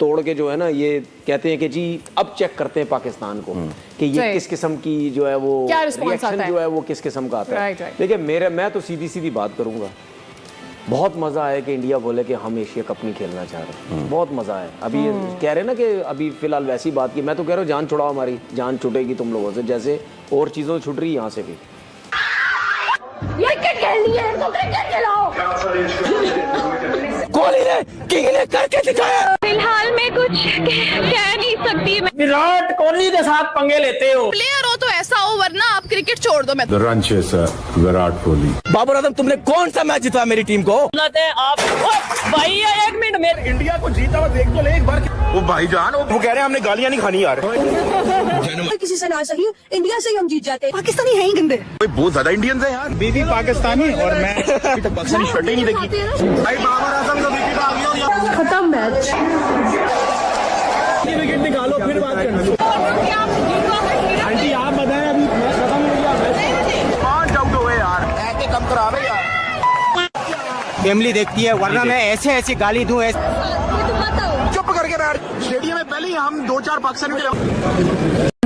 तोड़ के जो है ना ये कहते हैं कि जी अब चेक करते हैं पाकिस्तान को कि ये किस किस्म की जो है वो रिएक्शन जो है वो किस किस्म का आता है। देखिए मैं तो सीधी सीधी बात करूंगा, बहुत मज़ा आया कि इंडिया बोले कि हम एशिया कप नहीं खेलना चाह रहे। बहुत मज़ा आया। अभी कह रहे हैं ना कि अभी फिलहाल वैसी बात की, मैं तो कह रहा हूँ जान छुड़ाओ, हमारी जान छुटेगी तुम लोगों से जैसे और चीज़ों से छुट रही है यहाँ से भी। कोहली ने किंग ने करके दिखाया। फिलहाल मैं कुछ कह नहीं सकती। विराट कोहली के साथ पंगे लेते हो, प्लेयर हो तो ऐसा हो, वरना आप क्रिकेट छोड़ दो। मैं रन चेसर विराट कोहली। बाबर आजम तुमने कौन सा मैच जितवाया मेरी टीम को? आप भाई 1 मिनट में इंडिया को जीता हुआ देख तो ले एक बार। वो भाईजान वो कह रहे हैं हमने गालियां नहीं खानी यार। किसी से ना सही, इंडिया से ही हम जीत जाते हैं। पाकिस्तानी है ही गंदे। बहुत ज्यादा इंडियंस है यार। बीबी पाकिस्तानी और मैं अभी तक पाकिस्तानी शर्ट ही नहीं देखी। भाई बाबर आजम का विकेट आ गया और खत्म मैच। विकेट निकालो फिर बात करना। आंटी आप बताएं, अभी मैच खत्म हो गया। 5 आउट हुए यार, ऐसे कम करा रहे यार। फैमिली देखती है, वरना मैं ऐसे गाली दूं। चुप करके यार, स्टेडियम में पहले ही हम 2-4 पाकिस्तानी के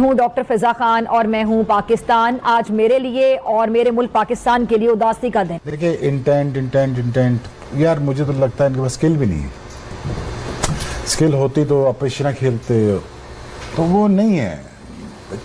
हूँ डॉक्टर फिजा खान और मैं हूँ पाकिस्तान। आज मेरे लिए और मेरे मुल्क पाकिस्तान के लिए उदासी का दिन। देखिए इंटेंट यार, मुझे तो लगता है इनके पास स्किल भी नहीं है। स्किल होती तो अपेशना खेलते, तो वो नहीं है।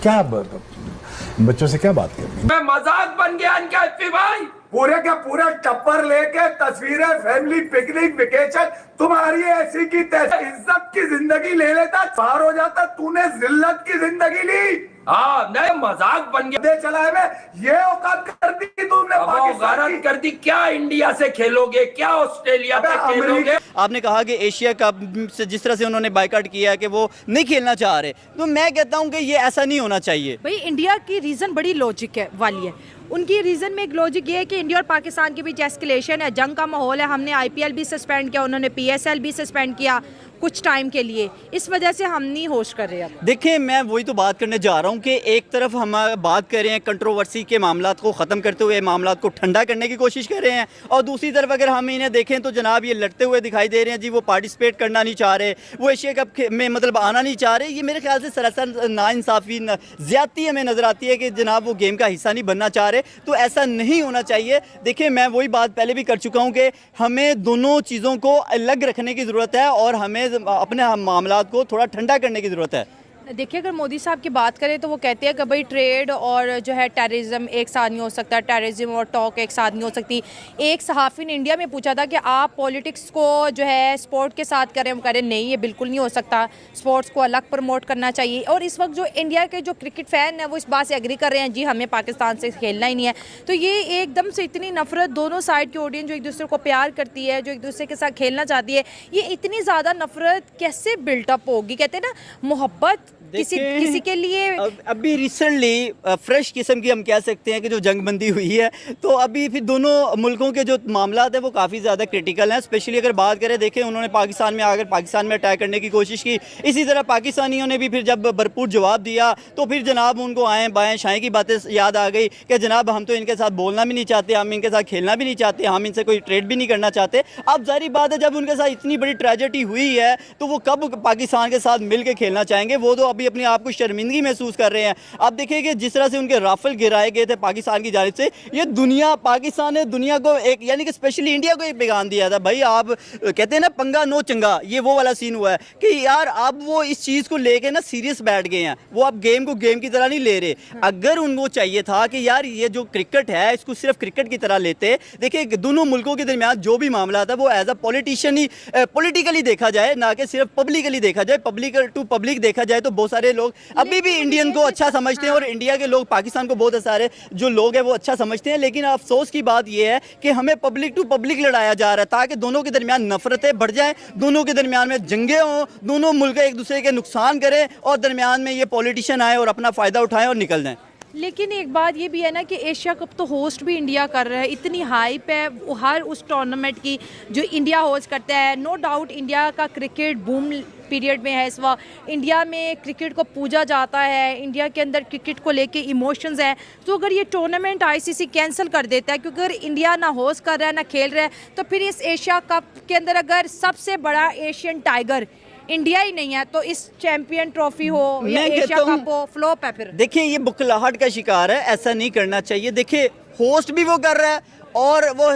क्या बच्चों से क्या बात करनी। मैं मजाक बन गया इनका भाई। पूरे का पूरा टप्पर लेके तस्वीरें, फैमिली पिकनिक, वेकेशन, तुम्हारी ऐसी की तैसी इज्जत की जिंदगी ले लेता, बाहर हो जाता। तूने जिल्लत की जिंदगी ली। हाँ नहीं, मजाक बन गया। चला है मैं ये औकात कर दी तुमने, पाकिस्तान कर दी। क्या इंडिया से खेलोगे, क्या ऑस्ट्रेलिया से खेलोगे? आपने कहा कि एशिया कप से जिस तरह से उन्होंने बायकॉट किया कि वो नहीं खेलना चाह रहे, तो मैं कहता हूँ कि ये ऐसा नहीं होना चाहिए। भाई इंडिया की रीज़न बड़ी लॉजिक वाली है। उनकी रीज़न में एक लॉजिक ये है कि इंडिया और पाकिस्तान के बीच एस्केलेशन है, जंग का माहौल है। हमने IPL भी सस्पेंड किया, उन्होंने PSL भी सस्पेंड किया कुछ टाइम के लिए। इस वजह से हम नहीं होस्ट कर रहे। अब देखिए, मैं वही तो बात करने जा रहा हूँ कि एक तरफ हम बात कर रहे हैं कंट्रोवर्सी के मामलात को ख़त्म करते हुए, मामलात को ठंडा करने की कोशिश कर रहे हैं, और दूसरी तरफ अगर हम इन्हें देखें तो जनाब ये लड़ते हुए दिखाई दे रहे हैं। जी वो पार्टिसिपेट करना नहीं चाह रहे, वो एशिया कप में मतलब आना नहीं चाह रहे। ये मेरे ख्याल से सरासर नाइंसाफ़ी, ज़्यादती हमें नज़र आती है कि जनाब वो गेम का हिस्सा नहीं बनना चाह रहे। तो ऐसा नहीं होना चाहिए। देखिए, मैं वही बात पहले भी कर चुका हूँ कि हमें दोनों चीज़ों को अलग रखने की ज़रूरत है और हमें अपने मामलात को थोड़ा ठंडा करने की ज़रूरत है। देखिए, अगर मोदी साहब की बात करें तो वो कहते हैं कि भाई ट्रेड और जो है टेररिज्म एक साथ नहीं हो सकता, टेररिज्म और टॉक एक साथ नहीं हो सकती। एक सहाफ़ी ने इंडिया में पूछा था कि आप पॉलिटिक्स को जो है स्पोर्ट के साथ करें, हम करें नहीं, ये बिल्कुल नहीं हो सकता। स्पोर्ट्स को अलग प्रमोट करना चाहिए। और इस वक्त जो इंडिया के जो क्रिकेट फ़ैन हैं वो इस बात से एग्री कर रहे हैं, जी हमें पाकिस्तान से खेलना ही नहीं है। तो ये एकदम से इतनी नफरत, दोनों साइड की ऑडियंस जो एक दूसरे को प्यार करती है, जो एक दूसरे के साथ खेलना चाहती है, ये इतनी ज़्यादा नफरत कैसे बिल्टअप होगी? कहते हैं ना, मोहब्बत किसी के लिए अभी रिसेंटली फ्रेश किस्म की हम कह सकते हैं कि जो जंगबंदी हुई है, तो अभी फिर दोनों मुल्कों के जो मामलात हैं वो काफ़ी ज़्यादा क्रिटिकल हैं। स्पेशली अगर बात करें, देखें उन्होंने पाकिस्तान में आकर पाकिस्तान में अटैक करने की कोशिश की। इसी तरह पाकिस्तानियों ने भी फिर जब भरपूर जवाब दिया तो फिर जनाब उनको आएँ बाएँ शाएँ की बातें याद आ गई कि जनाब हम तो इनके साथ बोलना भी नहीं चाहते, हम इनके साथ खेलना भी नहीं चाहते, हम इनसे कोई ट्रेड भी नहीं करना चाहते। अब जाहिर बात है, जब उनके साथ इतनी बड़ी ट्रेजेडी हुई है तो वो कब पाकिस्तान के साथ मिल के खेलना चाहेंगे? वो तो अभी अपने आप को शर्मिंदगी महसूस कर रहे हैं। आप देखिए कि जिस तरह से उनके राफेल गिराए गए थे पाकिस्तान की जानिब से, ये दुनिया, पाकिस्तान ने दुनिया को एक, यानी कि स्पेशली इंडिया को एक पैगाम दिया था, भाई आप कहते हैं ना पंगा नो चंगा, ये वो वाला सीन हुआ है कि यार आप वो इस चीज़ को लेके ना सीरियस बैठ गए हैं। वो आप गेम को गेम की तरह नहीं ले रहे। अगर उनको चाहिए था कि यार ये जो क्रिकेट है इसको सिर्फ क्रिकेट की तरह लेते, देखिए दोनों मुल्कों के दरमियान जो भी मामला था वो एज अ पॉलिटिशियन ही पॉलिटिकली देखा जाए, ना कि सिर्फ पब्लिकली देखा जाए। पब्लिक टू पब्लिक देखा जाए तो बहुत सारे लोग अभी भी इंडियन को अच्छा समझते हैं और इंडिया के लोग पाकिस्तान को बहुत सारे जो लोग हैं वो अच्छा समझते हैं। लेकिन अफसोस की बात यह है कि हमें पब्लिक टू पब्लिक लड़ाया जा रहा है ताकि दोनों के दरमियान नफरतें बढ़ जाएं, दोनों के दरमियान में जंगें हों, दोनों मुल्क एक दूसरे के नुकसान करें और दरमियान में ये पॉलिटिशियन आए और अपना फ़ायदा उठाएं और निकल जाएं। लेकिन एक बात ये भी है ना कि एशिया कप तो होस्ट भी इंडिया कर रहा है। इतनी हाइप है हर उस टूर्नामेंट की जो इंडिया होस्ट करता है। नो डाउट इंडिया का क्रिकेट बूम पीरियड में है इस वक्त। इंडिया में क्रिकेट को पूजा जाता है, इंडिया के अंदर क्रिकेट को लेके इमोशंस हैं। तो अगर ये टूर्नामेंट ICC कैंसिल कर देता है, क्योंकि अगर इंडिया ना होस्ट कर रहा है ना खेल रहा है, तो फिर इस एशिया कप के अंदर अगर सबसे बड़ा एशियन टाइगर इंडिया ही नहीं है, तो इस चैंपियन ट्रॉफी हो या एशिया कप हो, फ्लॉप है फिर। देखिए ये बुखलाहट का शिकार है, ऐसा नहीं करना चाहिए। देखिए होस्ट भी वो कर रहा है और वो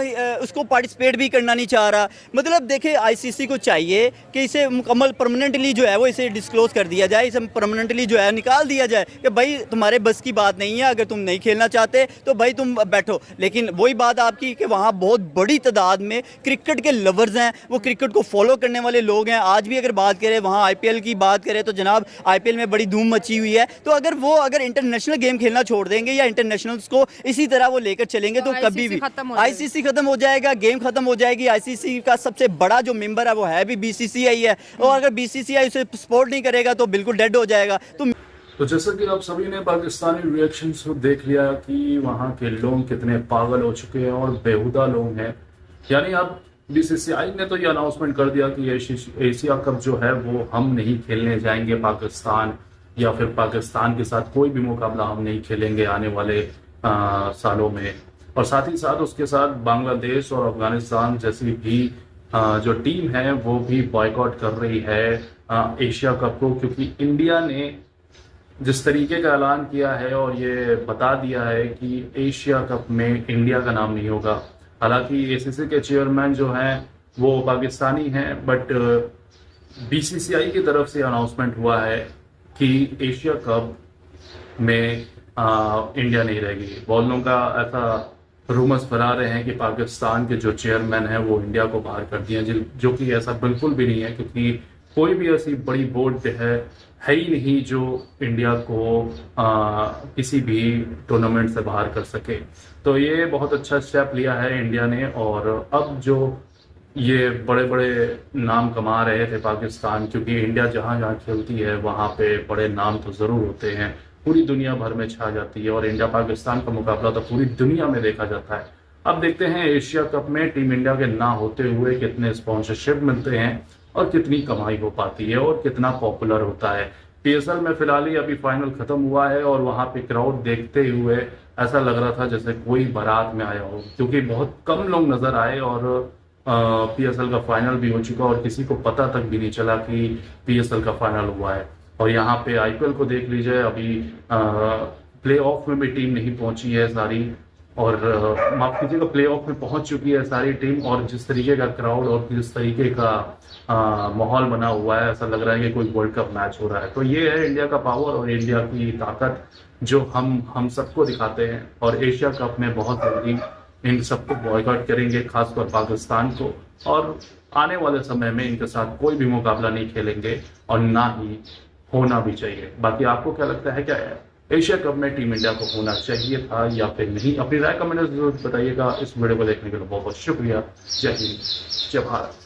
उसको पार्टिसिपेट भी करना नहीं चाह रहा। मतलब देखिए आईसीसी को चाहिए कि इसे मुकम्मल परमानेंटली जो है वो इसे डिस्क्लोज कर दिया जाए, इसे परमानेंटली जो है निकाल दिया जाए कि भाई तुम्हारे बस की बात नहीं है, अगर तुम नहीं खेलना चाहते तो भाई तुम बैठो। लेकिन वही बात आपकी कि वहाँ बहुत बड़ी तादाद में क्रिकेट के लवर्स हैं, वो क्रिकेट को फॉलो करने वाले लोग हैं। आज भी अगर बात करें वहाँ IPL की बात करें तो जनाब IPL में बड़ी धूम मची हुई है। तो अगर इंटरनेशनल गेम खेलना छोड़ देंगे या इंटरनेशनल्स को इसी तरह वो लेकर चलेंगे तो कभी भी आईसीसी खत्म हो जाएगा, गेम खत्म हो जाएगी। आईसीसी का सबसे बड़ा जो मेंबर है वो है भी BCCI है, और अगर BCCI उसे सपोर्ट नहीं करेगा तो बिल्कुल डेड हो जाएगा। तो जैसा कि आप सभी ने पाकिस्तानी रिएक्शंस को देख लिया कि वहाँ के लोग कितने पागल हो चुके हैं और बेहुदा लोग हैं। यानी अब BCCI ने तो ये अनाउंसमेंट कर दिया कि एशिया कप जो है वो हम नहीं खेलने जाएंगे पाकिस्तान, या फिर पाकिस्तान के साथ कोई भी मुकाबला हम नहीं खेलेंगे आने वाले सालों में। और साथ ही साथ उसके साथ बांग्लादेश और अफगानिस्तान जैसी भी जो टीम है वो भी बॉयकॉट कर रही है एशिया कप को, क्योंकि इंडिया ने जिस तरीके का ऐलान किया है और ये बता दिया है कि एशिया कप में इंडिया का नाम नहीं होगा। हालांकि ACC के चेयरमैन जो हैं वो पाकिस्तानी हैं, बट BCCI की तरफ से अनाउंसमेंट हुआ है कि एशिया कप में इंडिया नहीं रहेगी। बहुत लोगों का ऐसा रूमर्स फैला रहे हैं कि पाकिस्तान के जो चेयरमैन हैं वो इंडिया को बाहर कर दिए, जो कि ऐसा बिल्कुल भी नहीं है, क्योंकि कोई भी ऐसी बड़ी बोर्ड है ही नहीं जो इंडिया को किसी भी टूर्नामेंट से बाहर कर सके। तो ये बहुत अच्छा स्टेप लिया है इंडिया ने। और अब जो ये बड़े बड़े नाम कमा रहे थे पाकिस्तान, क्योंकि इंडिया जहाँ जहाँ खेलती है वहाँ पे बड़े नाम तो ज़रूर होते हैं, पूरी दुनिया भर में छा जाती है, और इंडिया पाकिस्तान का मुकाबला तो पूरी दुनिया में देखा जाता है। अब देखते हैं एशिया कप में टीम इंडिया के ना होते हुए कितने स्पॉन्सरशिप मिलते हैं और कितनी कमाई हो पाती है और कितना पॉपुलर होता है। PSL में फिलहाल ही अभी फाइनल खत्म हुआ है और वहाँ पे क्राउड देखते हुए ऐसा लग रहा था जैसे कोई बारात में आया हो, क्योंकि बहुत कम लोग नजर आए और PSL का फाइनल भी हो चुका और किसी को पता तक भी नहीं चला कि PSL का फाइनल हुआ है। और यहाँ पे IPL को देख लीजिए, अभी प्ले ऑफ में भी टीम नहीं पहुंची है सारी, और माफ कीजिएगा प्ले ऑफ में पहुंच चुकी है सारी टीम। और जिस तरीके का क्राउड और जिस तरीके का माहौल बना हुआ है, ऐसा लग रहा है कि कोई वर्ल्ड कप मैच हो रहा है। तो ये है इंडिया का पावर और इंडिया की ताकत जो हम सबको दिखाते हैं। और एशिया कप में बहुत जल्दी इन सबको बॉयकॉट करेंगे, खासकर पाकिस्तान को, और आने वाले समय में इनके साथ कोई भी मुकाबला नहीं खेलेंगे और ना ही होना भी चाहिए। बाकी आपको क्या लगता है, क्या है एशिया कप में टीम इंडिया को होना चाहिए था या फिर नहीं? अपनी राय कमेंट में जरूर बताइएगा। इस वीडियो को देखने के लिए बहुत बहुत शुक्रिया। जय हिंद, जय भारत।